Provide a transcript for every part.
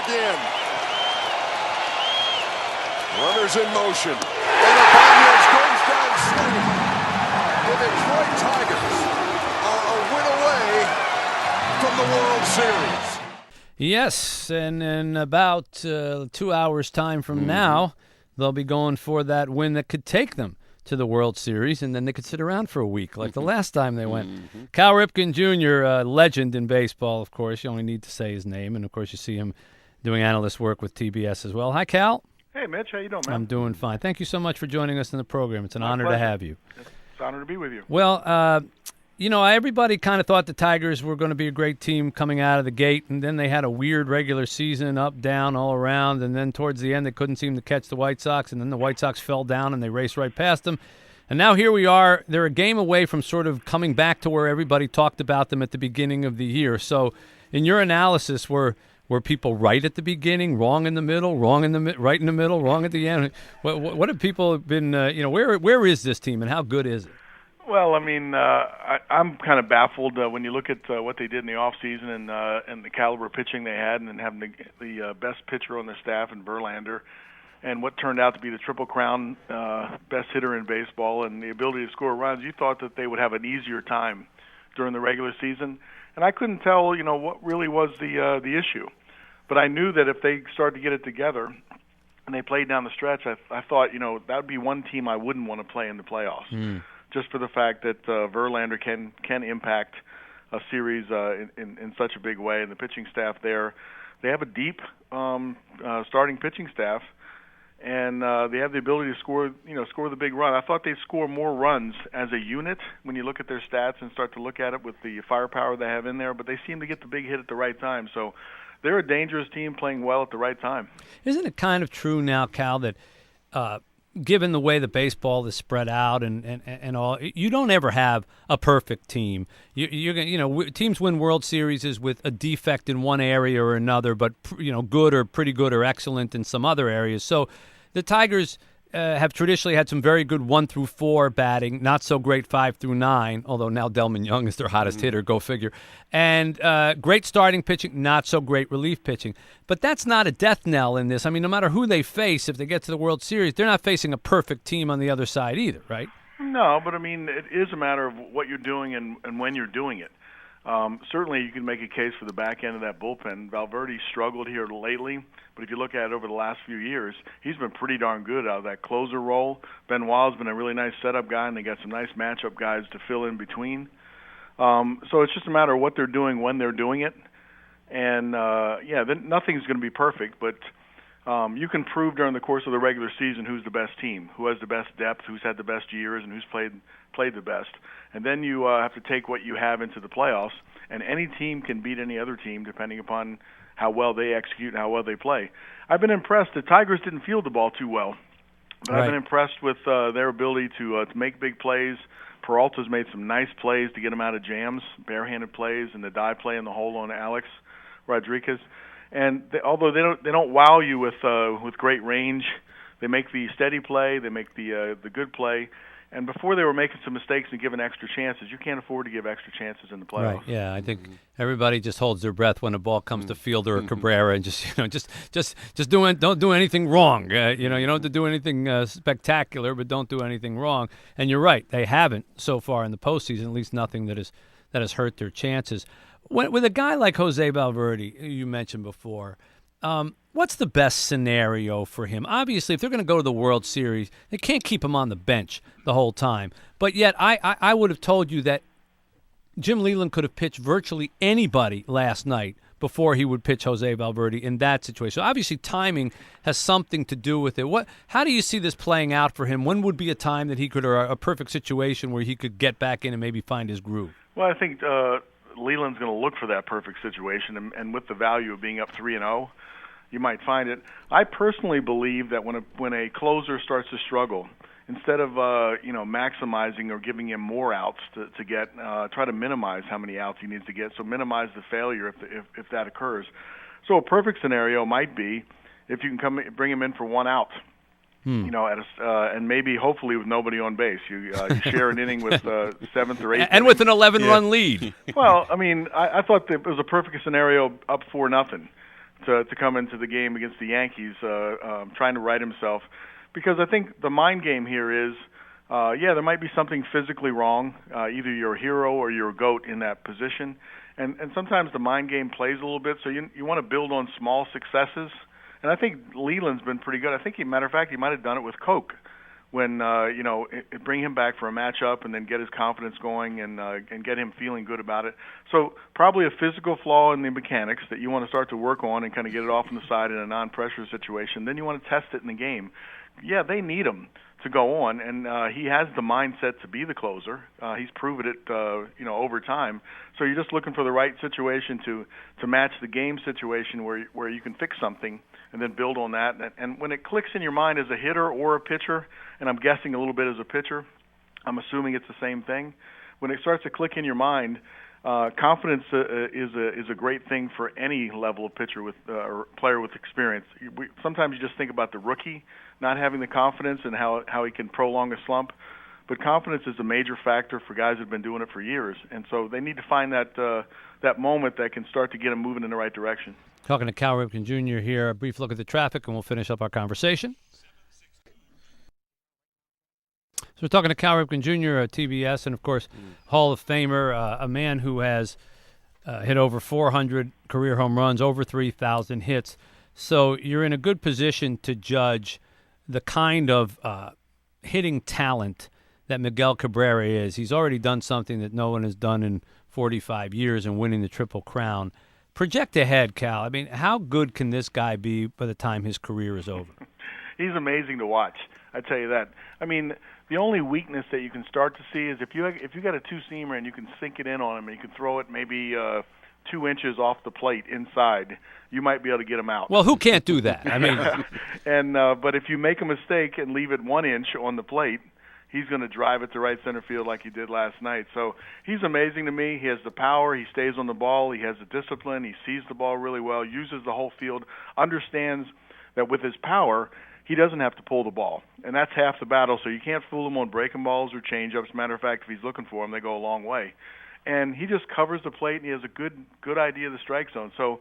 again. Runners in motion. And Ibanez goes down swinging. The Detroit Tigers are a win away from the World Series. Yes, and in about 2 hours' time from now, they'll be going for that win that could take them to the World Series, and then they could sit around for a week like the last time they went. Cal Ripken Jr., legend in baseball, of course. You only need to say his name, and, of course, you see him doing analyst work with TBS as well. Hi, Cal. Hey, Mitch. How you doing, man? I'm doing fine. Thank you so much for joining us in the program. It's an honor to have you. It's an honor to be with you. Well, everybody kind of thought the Tigers were going to be a great team coming out of the gate, and then they had a weird regular season, up, down, all around, and then towards the end they couldn't seem to catch the White Sox, and then the White Sox fell down and they raced right past them. And now here we are. They're a game away from sort of coming back to where everybody talked about them at the beginning of the year. So in your analysis, were people right at the beginning, wrong in the middle, right in the middle, wrong at the end? What have people been, where is this team and how good is it? Well, I mean, I'm kind of baffled when you look at what they did in the off season and the caliber of pitching they had, and then having the best pitcher on their staff in Verlander, and what turned out to be the Triple Crown best hitter in baseball, and the ability to score runs. You thought that they would have an easier time during the regular season, and I couldn't tell, what really was the issue. But I knew that if they started to get it together and they played down the stretch, I thought, that would be one team I wouldn't want to play in the playoffs. Just for the fact that Verlander can impact a series in such a big way, and the pitching staff there, they have a deep starting pitching staff, and they have the ability to score the big run. I thought they'd score more runs as a unit when you look at their stats and start to look at it with the firepower they have in there, but they seem to get the big hit at the right time. So they're a dangerous team playing well at the right time. Isn't it kind of true now, Cal, that given the way the baseball is spread out and all, you don't ever have a perfect team. Teams win World Series with a defect in one area or another, but good or pretty good or excellent in some other areas. So the Tigers have traditionally had some very good 1 through 4 batting, not so great 5 through 9, although now Delman Young is their hottest hitter, go figure. And great starting pitching, not so great relief pitching. But that's not a death knell in this. I mean, no matter who they face, if they get to the World Series, they're not facing a perfect team on the other side either, right? No, but I mean, it is a matter of what you're doing and when you're doing it. Certainly, you can make a case for the back end of that bullpen. Valverde struggled here lately, but if you look at it over the last few years, he's been pretty darn good out of that closer role. Benoit's been a really nice setup guy, and they got some nice matchup guys to fill in between. So it's just a matter of what they're doing when they're doing it. And, nothing's going to be perfect, but you can prove during the course of the regular season who's the best team, who has the best depth, who's had the best years, and who's played the best. And then you have to take what you have into the playoffs, and any team can beat any other team depending upon how well they execute and how well they play. I've been impressed. The Tigers didn't field the ball too well, but right. I've been impressed with their ability to make big plays. Peralta's made some nice plays to get him out of jams, barehanded plays, and the dive play in the hole on Alex Rodriguez. And although they don't wow you with great range, they make the steady play, they make the good play. And before they were making some mistakes and giving extra chances, you can't afford to give extra chances in the playoffs. Right. Yeah, I think everybody just holds their breath when a ball comes to Fielder or Cabrera, and just don't do anything wrong. You don't have to do anything spectacular, but don't do anything wrong. And you're right, they haven't so far in the postseason, at least nothing that has hurt their chances. With a guy like Jose Valverde, you mentioned before, what's the best scenario for him? Obviously, if they're going to go to the World Series, they can't keep him on the bench the whole time. But yet, I would have told you that Jim Leyland could have pitched virtually anybody last night before he would pitch Jose Valverde in that situation. So obviously, timing has something to do with it. How do you see this playing out for him? When would be a time that he could, or a perfect situation where he could get back in and maybe find his groove? Well, I think Leland's going to look for that perfect situation, and with the value of being up 3-0, you might find it. I personally believe that when a closer starts to struggle, instead of maximizing or giving him more outs to get, try to minimize how many outs he needs to get. So minimize the failure if that occurs. So a perfect scenario might be if you can bring him in for one out. And maybe hopefully with nobody on base. You share an inning with seventh or eighth. And with an 11-run lead. Well, I mean, I thought that it was a perfect scenario up 4-0 to come into the game against the Yankees, trying to right himself, because I think the mind game here is, there might be something physically wrong. Either you're a hero or you're a GOAT in that position, and sometimes the mind game plays a little bit. So you want to build on small successes, and I think Leland's been pretty good. I think, matter of fact, he might have done it with Coke, when bring him back for a matchup and then get his confidence going and get him feeling good about it. So probably a physical flaw in the mechanics that you want to start to work on and kind of get it off on the side in a non-pressure situation. Then you want to test it in the game. Yeah, they need him to go on, and he has the mindset to be the closer. He's proven it, over time. So you're just looking for the right situation to match the game situation where you can fix something and then build on that. And when it clicks in your mind as a hitter or a pitcher, and I'm guessing a little bit as a pitcher, I'm assuming it's the same thing. When it starts to click in your mind, confidence is a great thing for any level of pitcher or player with experience. Sometimes you just think about the rookie not having the confidence and how he can prolong a slump, but confidence is a major factor for guys who've been doing it for years, and so they need to find that moment that can start to get them moving in the right direction. Talking to Cal Ripken Jr. here, a brief look at the traffic, and we'll finish up our conversation. So we're talking to Cal Ripken Jr., TBS, and, of course, Hall of Famer, a man who has hit over 400 career home runs, over 3,000 hits. So you're in a good position to judge the kind of hitting talent that Miguel Cabrera is. He's already done something that no one has done in 45 years in winning the Triple Crown. Project ahead, Cal. I mean, how good can this guy be by the time his career is over? He's amazing to watch, I tell you that. I mean, the only weakness that you can start to see is if you got a two-seamer and you can sink it in on him and you can throw it maybe 2 inches off the plate inside, you might be able to get him out. Well, who can't do that? I mean, but if you make a mistake and leave it 1 inch on the plate, he's going to drive it to right center field like he did last night. So he's amazing to me. He has the power. He stays on the ball. He has the discipline. He sees the ball really well, uses the whole field, understands that with his power, he doesn't have to pull the ball. And that's half the battle. So you can't fool him on breaking balls or change-ups. Matter of fact, if he's looking for them, they go a long way. And he just covers the plate, and he has a good idea of the strike zone. So,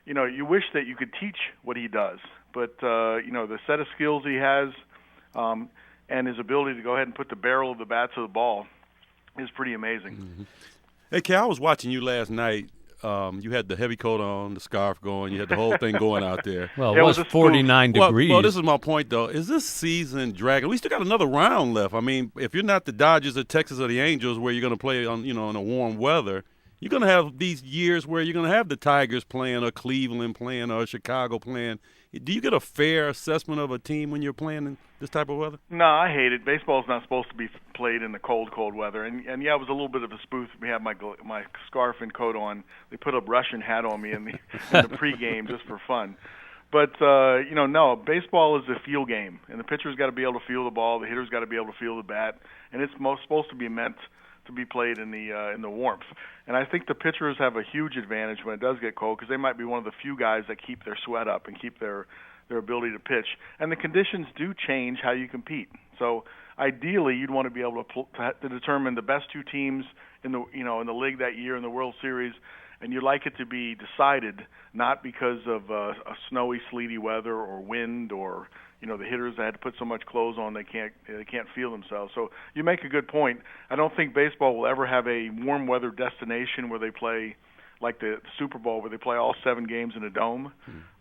you wish that you could teach what he does. But, the set of skills he has and his ability to go ahead and put the barrel of the bat to the ball is pretty amazing. Mm-hmm. Hey, Cal, I was watching you last night. You had the heavy coat on, the scarf going. You had the whole thing going out there. Well, it was 49 degrees. Well, this is my point, though. Is this season dragging? We still got another round left. I mean, if you're not the Dodgers or Texas or the Angels where you're going to play on, in a warm weather, you're going to have these years where you're going to have the Tigers playing or Cleveland playing or Chicago playing. Do you get a fair assessment of a team when you're playing in this type of weather? No, I hate it. Baseball's not supposed to be played in the cold weather. And yeah, it was a little bit of a spoof. We had my scarf and coat on. They put a Russian hat on me in the pregame just for fun. But, no, baseball is a feel game. And the pitcher's got to be able to feel the ball. The hitter's got to be able to feel the bat. And it's supposed to be meant to be played in the warmth. And I think the pitchers have a huge advantage when it does get cold because they might be one of the few guys that keep their sweat up and keep their ability to pitch. And the conditions do change how you compete. So ideally, you'd want to be able to determine the best two teams in the league that year in the World Series, and you'd like it to be decided not because of a snowy, sleety weather or wind or the hitters that had to put so much clothes on they can't feel themselves. So you make a good point. I don't think baseball will ever have a warm weather destination where they play like the Super Bowl where they play all 7 games in a dome.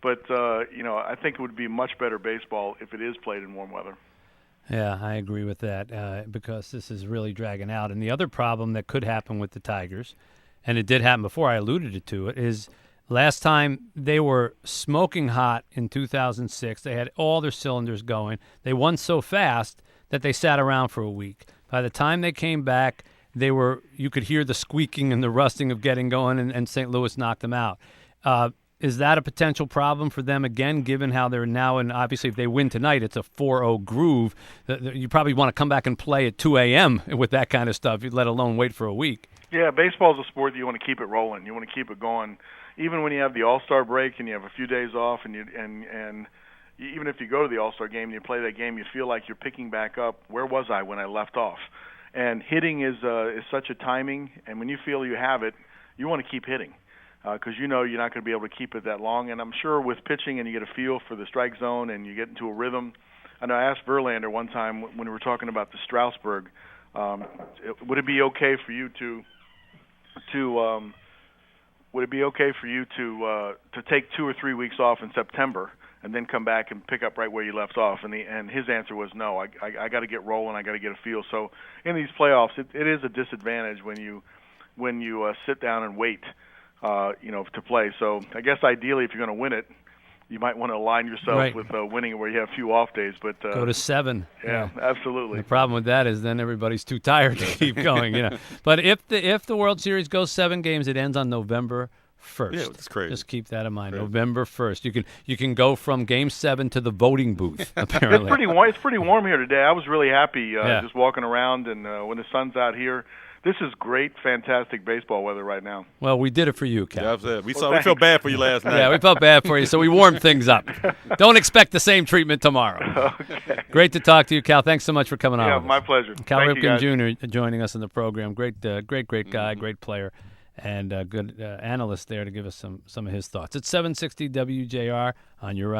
But I think it would be much better baseball if it is played in warm weather. Yeah, I agree with that because this is really dragging out. And the other problem that could happen with the Tigers, and it did happen before, I alluded to it, is last time they were smoking hot in 2006. They had all their cylinders going. They won so fast that they sat around for a week. By the time they came back, you could hear the squeaking and the rusting of getting going, and St. Louis knocked them out. Is that a potential problem for them again, given how they're now? And obviously, if they win tonight, it's a 4-0 groove. You probably want to come back and play at 2 a.m. with that kind of stuff, let alone wait for a week. Yeah, baseball's a sport that you want to keep it rolling. You want to keep it going. Even when you have the All-Star break and you have a few days off, and even if you go to the All-Star game and you play that game, you feel like you're picking back up. Where was I when I left off? And hitting is such a timing, and when you feel you have it, you want to keep hitting. because you're not going to be able to keep it that long. And I'm sure with pitching and you get a feel for the strike zone and you get into a rhythm. I know I asked Verlander one time when we were talking about the Strasburg, would it be okay for you to take 2 or 3 weeks off in September and then come back and pick up right where you left off? And his answer was no. I got to get rolling. I got to get a feel. So in these playoffs, it is a disadvantage when you sit down and wait, to play. So I guess ideally, if you're going to win it, you might want to align yourself with winning where you have a few off days. But go to 7. Yeah, absolutely. The problem with that is then everybody's too tired to keep going. But if the World Series goes 7 games, it ends on November 1st. Yeah, that's crazy. Just keep that in mind. Crazy. November 1st. You can go from Game 7 to the voting booth. Apparently, it's pretty warm here today. I was really happy just walking around, and when the sun's out here. This is great, fantastic baseball weather right now. Well, we did it for you, Cal. Yeah, that's it. We felt bad for you last night. Yeah, we felt bad for you, so we warmed things up. Don't expect the same treatment tomorrow. Okay. Great to talk to you, Cal. Thanks so much for coming on. Yeah, my pleasure. Cal Thank Ripken you, Jr. joining us in the program. Great guy, great player, and good analyst there to give us some of his thoughts. It's 760 WJR on your right.